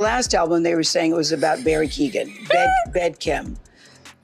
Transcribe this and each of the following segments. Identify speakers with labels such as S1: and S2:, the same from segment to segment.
S1: Last album, they were saying it was about Barry Keoghan, Bed Kim.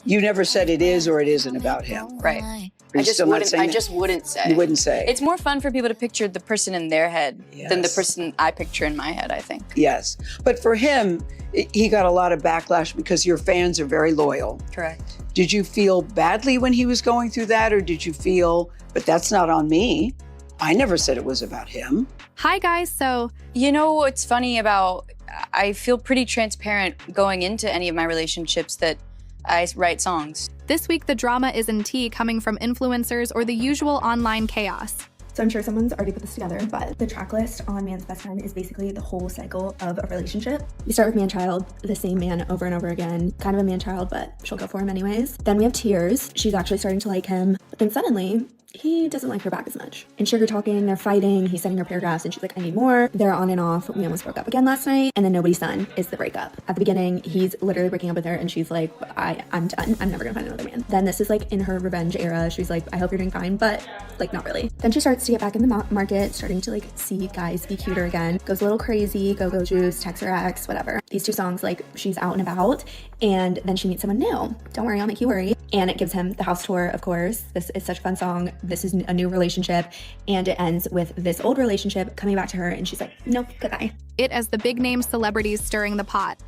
S1: You never said it is or it isn't about him.
S2: Right.
S1: I just wouldn't
S2: say.
S1: You wouldn't say.
S2: It's more fun for people to picture the person in their head than the person I picture in my head, I think.
S1: Yes. But for him, he got a lot of backlash because your fans are very loyal.
S2: Correct.
S1: Did you feel badly when he was going through that, or did you feel, but that's not on me? I never said it was about him.
S3: Hi, guys. So,
S2: you know what's funny about, I feel pretty transparent going into any of my relationships that I write songs.
S3: This week, the drama is in tea coming from influencers or the usual online chaos.
S4: So I'm sure someone's already put this together, but the track list on Man's Best Friend is basically the whole cycle of a relationship. We start with man-child, the same man over and over again. Kind of a man-child, but she'll go for him anyways. Then we have tears. She's actually starting to like him, but then suddenly, he doesn't like her back as much. In sugar talking, they're fighting, he's sending her paragraphs and she's like, I need more. They're on and off. We almost broke up again last night. And then Nobody's Son is the breakup. At the beginning, he's literally breaking up with her and she's like, I'm done. I'm never gonna find another man. Then this is like in her revenge era. She's like, I hope you're doing fine, but like not really. Then she starts to get back in the market, starting to like see guys be cuter again. Goes a little crazy, go juice, text her ex, whatever. These two songs, like she's out and about and then she meets someone new. Don't worry, I'll make you worry. And it gives him the house tour, of course. This is such a fun song. This is a new relationship. And it ends with this old relationship coming back to her and she's like, nope, goodbye.
S3: It as the big name celebrities stirring the pot.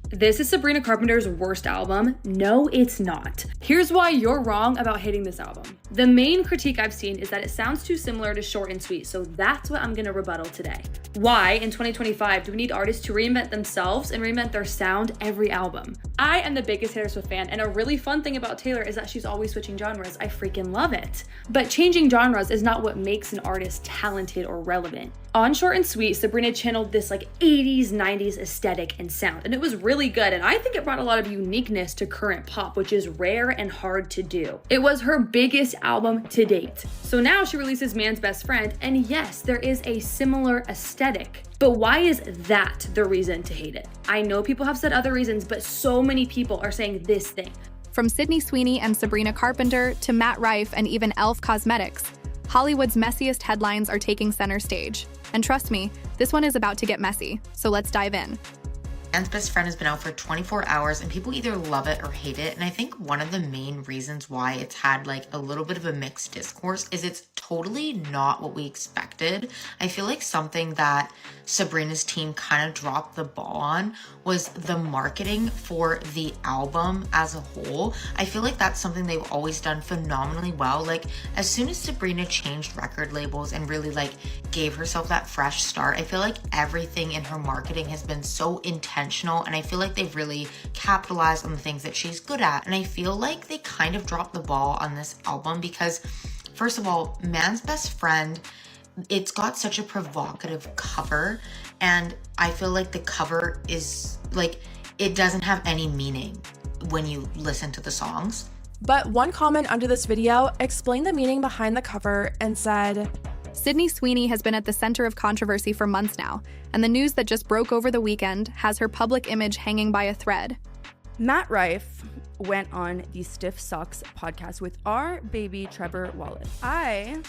S5: This is Sabrina Carpenter's worst album. No, it's not. Here's why you're wrong about hating this album. The main critique I've seen is that it sounds too similar to Short and Sweet, so that's what I'm gonna rebuttal today. Why, in 2025, do we need artists to reinvent themselves and reinvent their sound every album? I am the biggest Taylor Swift fan, and a really fun thing about Taylor is that she's always switching genres. I freaking love it. But changing genres is not what makes an artist talented or relevant. On Short and Sweet, Sabrina channeled this like 80s, 90s aesthetic and sound, and it was really good, and I think it brought a lot of uniqueness to current pop, which is rare and hard to do. It was her biggest album to date. So now she releases Man's Best Friend, and yes, there is a similar aesthetic. But why is that the reason to hate it? I know people have said other reasons, but so many people are saying this thing.
S3: From Sydney Sweeney and Sabrina Carpenter to Matt Rife and even Elf Cosmetics, Hollywood's messiest headlines are taking center stage. And trust me, this one is about to get messy, so let's dive in.
S6: Man's Best Friend has been out for 24 hours and people either love it or hate it. And I think one of the main reasons why it's had like a little bit of a mixed discourse is it's totally not what we expected. I feel like something that Sabrina's team kind of dropped the ball on was the marketing for the album as a whole. I feel like that's something they've always done phenomenally well. Like as soon as Sabrina changed record labels and really like gave herself that fresh start, I feel like everything in her marketing has been so intentional, and I feel like they've really capitalized on the things that she's good at. And I feel like they kind of dropped the ball on this album because, first of all, Man's Best Friend, it's got such a provocative cover, and I feel like the cover is like, it doesn't have any meaning when you listen to the songs.
S7: But one comment under this video explained the meaning behind the cover and said,
S3: Sydney Sweeney has been at the center of controversy for months now, and the news that just broke over the weekend has her public image hanging by a thread.
S8: Matt Rife went on the Stiff Socks podcast with our baby Trevor Wallace. I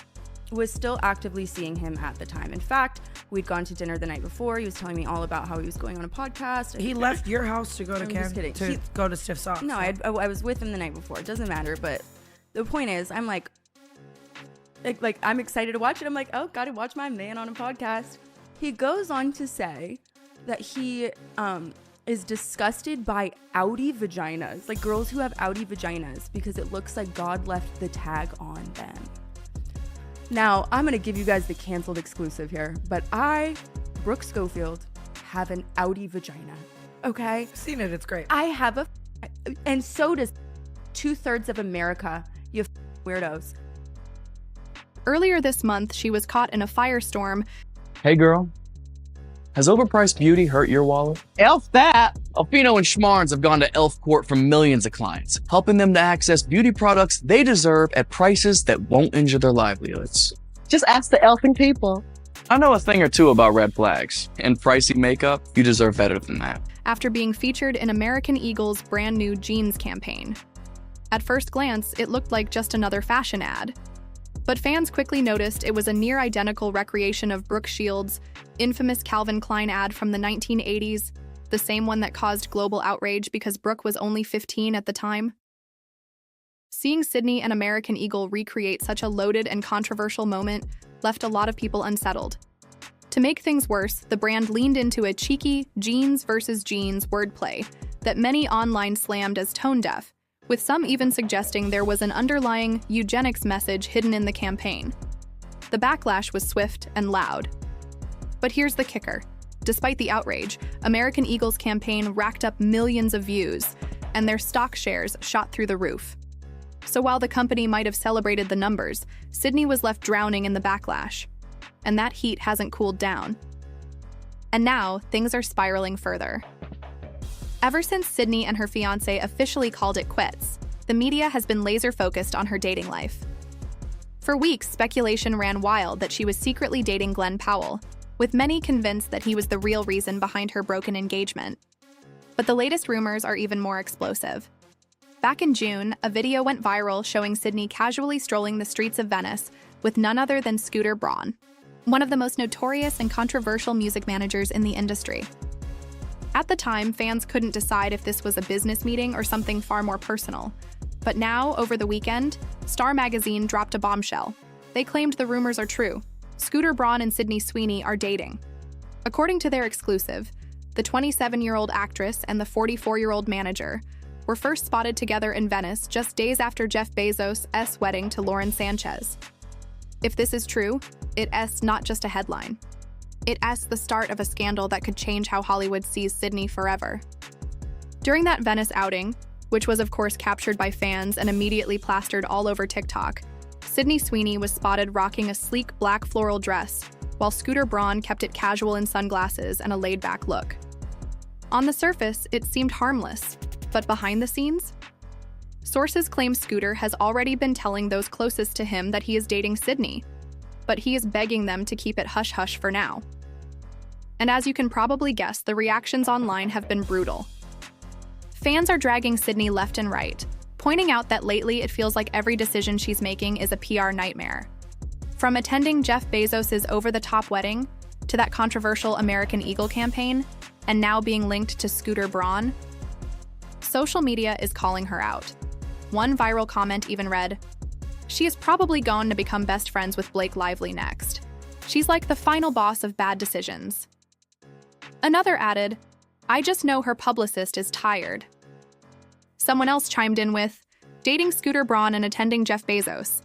S8: was still actively seeing him at the time. In fact, we'd gone to dinner the night before. He was telling me all about how he was going on a podcast.
S9: He left your house to go to go to Stiff Socks.
S8: No, I was with him the night before. It doesn't matter, but the point is, I'm like I'm excited to watch it. I'm like, oh, gotta watch my man on a podcast. He goes on to say that he is disgusted by outie vaginas, like girls who have outie vaginas, because it looks like God left the tag on them. Now, I'm gonna give you guys the canceled exclusive here, but I, Brooke Schofield, have an outie vagina, okay?
S9: I've seen it, it's great.
S8: I have and so does 2/3 of America, you weirdos.
S3: Earlier this month, she was caught in a firestorm.
S10: Hey girl, has overpriced beauty hurt your wallet?
S11: Elf that!
S10: Alfino and Schmarns have gone to Elf Court for millions of clients, helping them to access beauty products they deserve at prices that won't injure their livelihoods.
S11: Just ask the elfing people.
S10: I know a thing or two about red flags, and pricey makeup, you deserve better than that.
S3: After being featured in American Eagle's brand new jeans campaign. At first glance, it looked like just another fashion ad. But fans quickly noticed it was a near-identical recreation of Brooke Shields' infamous Calvin Klein ad from the 1980s, the same one that caused global outrage because Brooke was only 15 at the time? Seeing Sydney and American Eagle recreate such a loaded and controversial moment left a lot of people unsettled. To make things worse, the brand leaned into a cheeky jeans versus jeans wordplay that many online slammed as tone-deaf, with some even suggesting there was an underlying eugenics message hidden in the campaign. The backlash was swift and loud. But here's the kicker. Despite the outrage, American Eagle's campaign racked up millions of views, and their stock shares shot through the roof. So while the company might have celebrated the numbers, Sydney was left drowning in the backlash. And that heat hasn't cooled down. And now, things are spiraling further. Ever since Sydney and her fiancé officially called it quits, the media has been laser-focused on her dating life. For weeks, speculation ran wild that she was secretly dating Glenn Powell, with many convinced that he was the real reason behind her broken engagement. But the latest rumors are even more explosive. Back in June, a video went viral showing Sydney casually strolling the streets of Venice with none other than Scooter Braun, one of the most notorious and controversial music managers in the industry. At the time, fans couldn't decide if this was a business meeting or something far more personal. But now, over the weekend, Star Magazine dropped a bombshell. They claimed the rumors are true. Scooter Braun and Sydney Sweeney are dating. According to their exclusive, the 27-year-old actress and the 44-year-old manager were first spotted together in Venice just days after Jeff Bezos' wedding to Lauren Sanchez. If this is true, it's not just a headline. It's the start of a scandal that could change how Hollywood sees Sydney forever. During that Venice outing, which was of course captured by fans and immediately plastered all over TikTok, Sydney Sweeney was spotted rocking a sleek black floral dress, while Scooter Braun kept it casual in sunglasses and a laid-back look. On the surface, it seemed harmless, but behind the scenes? Sources claim Scooter has already been telling those closest to him that he is dating Sydney, but he is begging them to keep it hush-hush for now. And as you can probably guess, the reactions online have been brutal. Fans are dragging Sydney left and right, pointing out that lately it feels like every decision she's making is a PR nightmare. From attending Jeff Bezos' over-the-top wedding, to that controversial American Eagle campaign, and now being linked to Scooter Braun, social media is calling her out. One viral comment even read, "She is probably going to become best friends with Blake Lively next. She's like the final boss of bad decisions." Another added, "I just know her publicist is tired." Someone else chimed in with, "Dating Scooter Braun and attending Jeff Bezos'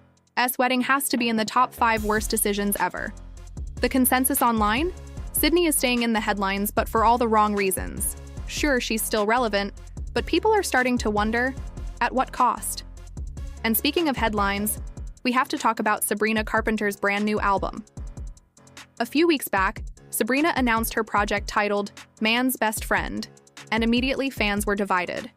S3: wedding has to be in the top 5 worst decisions ever." The consensus online? Sydney is staying in the headlines, but for all the wrong reasons. Sure, she's still relevant, but people are starting to wonder, at what cost? And speaking of headlines, we have to talk about Sabrina Carpenter's brand new album. A few weeks back, Sabrina announced her project titled Man's Best Friend, and immediately fans were divided.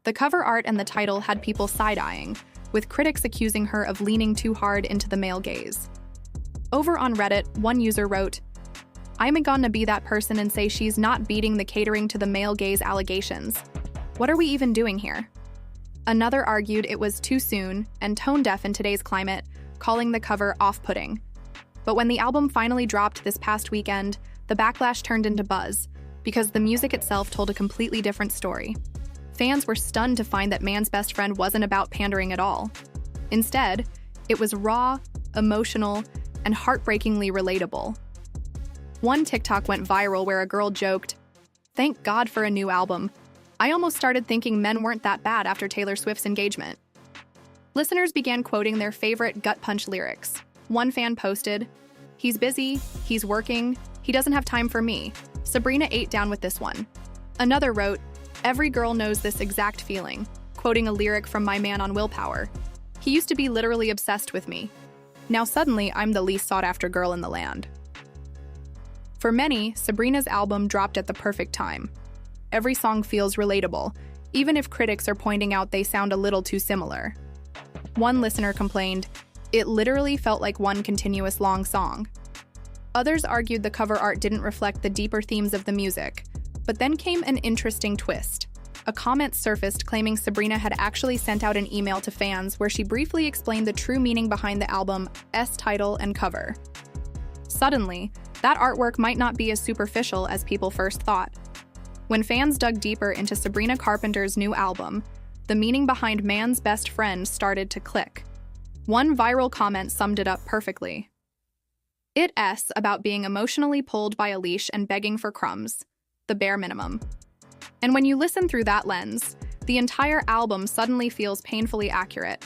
S3: The cover art and the title had people side-eyeing, with critics accusing her of leaning too hard into the male gaze. Over on Reddit, one user wrote, "I'm gonna be that person and say she's not beating the catering to the male gaze allegations. What are we even doing here?" Another argued it was too soon and tone-deaf in today's climate, calling the cover off-putting. But when the album finally dropped this past weekend, the backlash turned into buzz, because the music itself told a completely different story. Fans were stunned to find that Man's Best Friend wasn't about pandering at all. Instead, it was raw, emotional, and heartbreakingly relatable. One TikTok went viral where a girl joked, "Thank God for a new album. I almost started thinking men weren't that bad after Taylor Swift's engagement." Listeners began quoting their favorite gut punch lyrics. One fan posted, "He's busy, he's working, he doesn't have time for me. Sabrina ate down with this one." Another wrote, "Every girl knows this exact feeling," quoting a lyric from My Man on Willpower. "He used to be literally obsessed with me. Now suddenly I'm the least sought after girl in the land." For many, Sabrina's album dropped at the perfect time. Every song feels relatable, even if critics are pointing out they sound a little too similar. One listener complained, "It literally felt like one continuous long song." Others argued the cover art didn't reflect the deeper themes of the music, but then came an interesting twist. A comment surfaced claiming Sabrina had actually sent out an email to fans where she briefly explained the true meaning behind the album's title and cover. Suddenly, that artwork might not be as superficial as people first thought. When fans dug deeper into Sabrina Carpenter's new album, the meaning behind man's best friend started to click. One viral comment summed it up perfectly. It's about being emotionally pulled by a leash and begging for crumbs, the bare minimum. And when you listen through that lens, the entire album suddenly feels painfully accurate.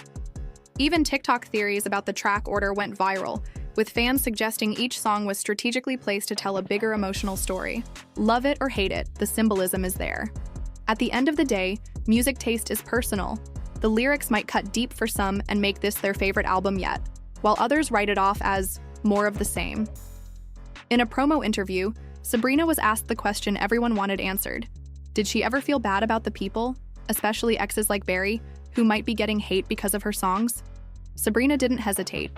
S3: Even TikTok theories about the track order went viral, with fans suggesting each song was strategically placed to tell a bigger emotional story. Love it or hate it, the symbolism is there. At the end of the day, music taste is personal. The lyrics might cut deep for some and make this their favorite album yet, while others write it off as more of the same. In a promo interview, Sabrina was asked the question everyone wanted answered. Did she ever feel bad about the people, especially exes like Barry, who might be getting hate because of her songs? Sabrina didn't hesitate.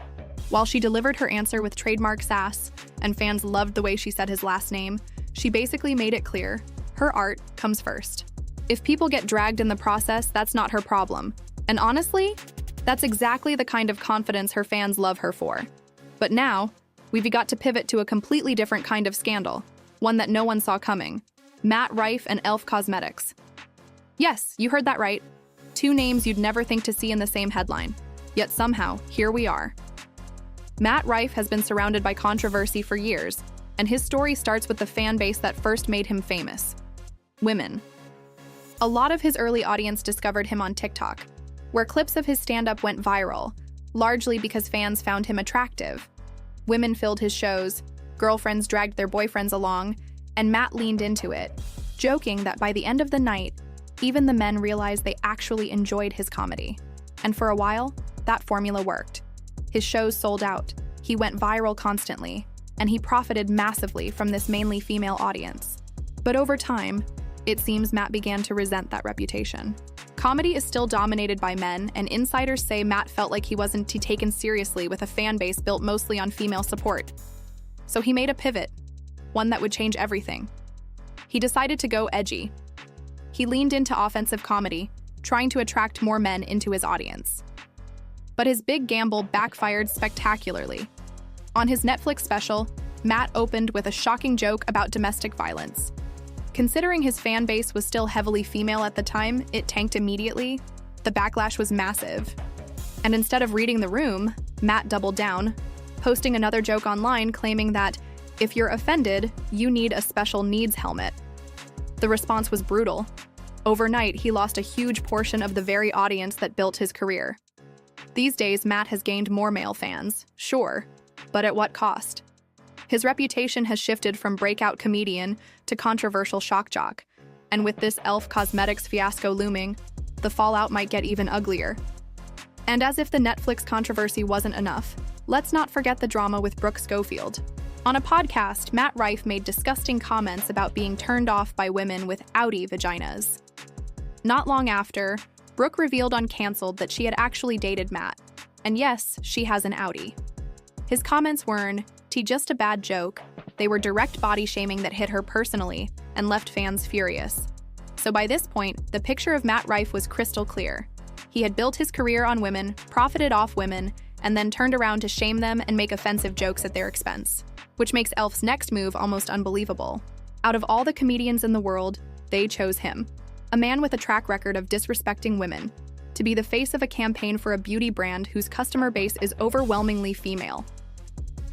S3: While she delivered her answer with trademark sass, and fans loved the way she said his last name, she basically made it clear, her art comes first. If people get dragged in the process, that's not her problem. And honestly, that's exactly the kind of confidence her fans love her for. But now, we've got to pivot to a completely different kind of scandal, one that no one saw coming. Matt Rife and e.l.f. Cosmetics. Yes, you heard that right. Two names you'd never think to see in the same headline. Yet somehow, here we are. Matt Rife has been surrounded by controversy for years, and his story starts with the fan base that first made him famous. Women. A lot of his early audience discovered him on TikTok, where clips of his stand-up went viral, largely because fans found him attractive. Women filled his shows, girlfriends dragged their boyfriends along, and Matt leaned into it, joking that by the end of the night, even the men realized they actually enjoyed his comedy. And for a while, that formula worked. His shows sold out, he went viral constantly, and he profited massively from this mainly female audience. But over time, it seems Matt began to resent that reputation. Comedy is still dominated by men, and insiders say Matt felt like he wasn't taken seriously with a fan base built mostly on female support. So he made a pivot, one that would change everything. He decided to go edgy. He leaned into offensive comedy, trying to attract more men into his audience. But his big gamble backfired spectacularly. On his Netflix special, Matt opened with a shocking joke about domestic violence. Considering his fan base was still heavily female at the time, it tanked immediately. The backlash was massive. And instead of reading the room, Matt doubled down, posting another joke online claiming that if you're offended, you need a special needs helmet. The response was brutal. Overnight, he lost a huge portion of the very audience that built his career. These days, Matt has gained more male fans, sure, but at what cost? His reputation has shifted from breakout comedian to controversial shock jock, and with this e.l.f. Cosmetics fiasco looming, the fallout might get even uglier. And as if the Netflix controversy wasn't enough, let's not forget the drama with Brooke Schofield. On a podcast, Matt Rife made disgusting comments about being turned off by women with outie vaginas. Not long after, Brooke revealed on Canceled that she had actually dated Matt, and yes, she has an outie. His comments weren't just a bad joke, they were direct body shaming that hit her personally and left fans furious. So by this point, the picture of Matt Rife was crystal clear. He had built his career on women, profited off women, and then turned around to shame them and make offensive jokes at their expense, which makes e.l.f.'s next move almost unbelievable. Out of all the comedians in the world, they chose him, a man with a track record of disrespecting women, to be the face of a campaign for a beauty brand whose customer base is overwhelmingly female.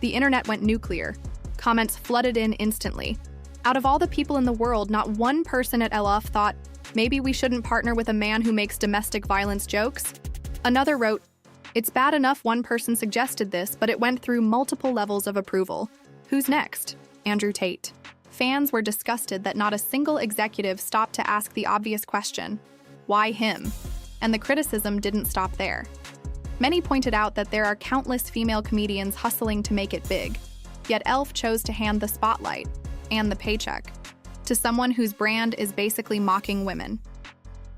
S3: The internet went nuclear. Comments flooded in instantly. Out of all the people in the world, not one person at e.l.f. thought, maybe we shouldn't partner with a man who makes domestic violence jokes. Another wrote, it's bad enough one person suggested this, but it went through multiple levels of approval. Who's next? Andrew Tate. Fans were disgusted that not a single executive stopped to ask the obvious question, why him? And the criticism didn't stop there. Many pointed out that there are countless female comedians hustling to make it big, yet e.l.f. chose to hand the spotlight, and the paycheck, to someone whose brand is basically mocking women.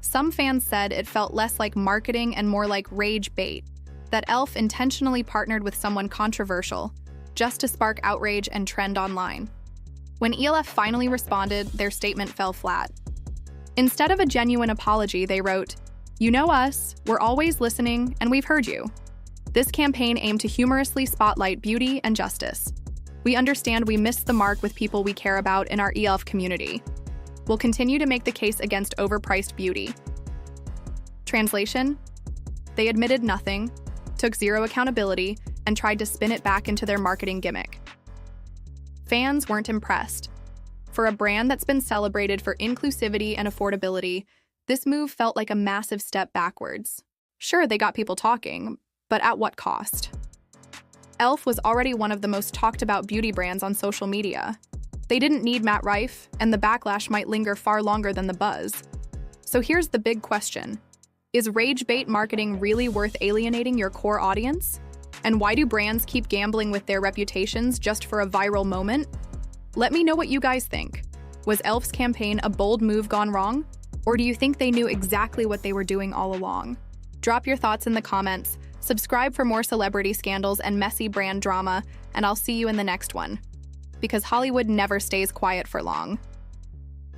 S3: Some fans said it felt less like marketing and more like rage bait, that e.l.f. intentionally partnered with someone controversial, just to spark outrage and trend online. When ELF finally responded, their statement fell flat. Instead of a genuine apology, they wrote, "You know us, we're always listening, and we've heard you. This campaign aimed to humorously spotlight beauty and justice. We understand we missed the mark with people we care about in our ELF community. will continue to make the case against overpriced beauty. Translation: they admitted nothing, took zero accountability, and tried to spin it back into their marketing gimmick. Fans weren't impressed. For a brand that's been celebrated for inclusivity and affordability, this move felt like a massive step backwards. Sure, they got people talking, but at what cost? e.l.f. was already one of the most talked about beauty brands on social media. They didn't need Matt Rife, and the backlash might linger far longer than the buzz. So here's the big question. Is rage bait marketing really worth alienating your core audience? And why do brands keep gambling with their reputations just for a viral moment? Let me know what you guys think. Was e.l.f.'s campaign a bold move gone wrong? Or do you think they knew exactly what they were doing all along? Drop your thoughts in the comments, subscribe for more celebrity scandals and messy brand drama, and I'll see you in the next one. Because Hollywood never stays quiet for long.